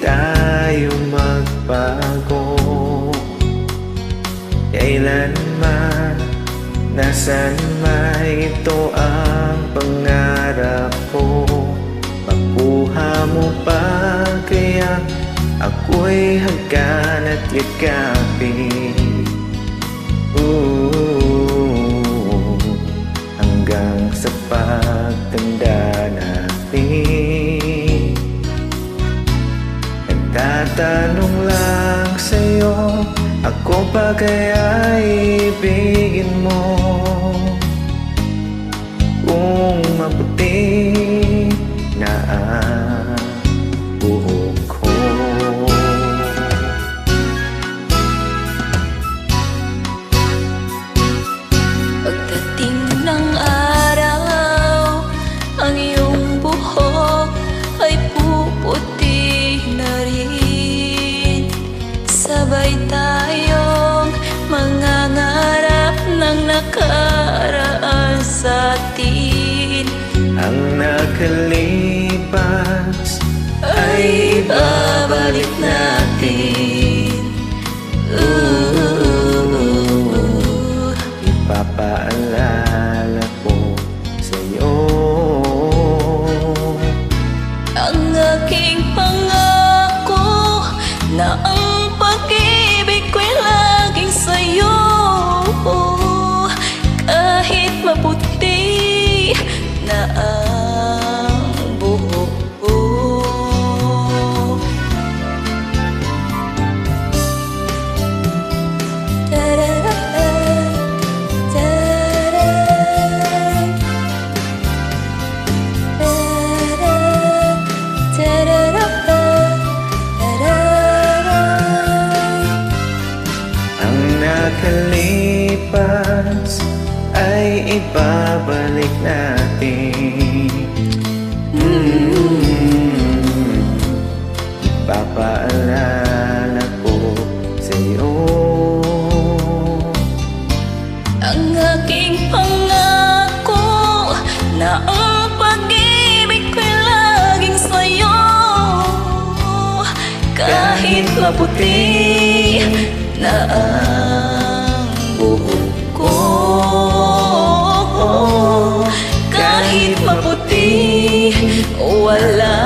tayo magbago. Kailanman, nasan man ito ang pangarap ko. Makuha mo pa kaya ako'y hanggan at yakapin. Hanggang sa pagtanda natin. Nagtatanong lang sa'yo, ako ba kaya ibigin mo? Kung maputi na ang buhok ko. Pagdating ng araw, ang iyong buhok ay puputi na rin. Sabay tayong mangangarap ng nakaraan sa atin. Ang nakalipas ay ibabalik natin. Ipapaalala ko sa'yo ang aking pangako na ang pag-ibig ko'y laging sa'yo. Kahit maputi na ang buhok ko. ang nakalipas ay ibabalik natin. Ipapaalala ko sa'yo Ang aking pangako na ang pag-ibig ko'y laging sa'yo. Kahit maputi na ang buhok ko. Kahit maputi, wala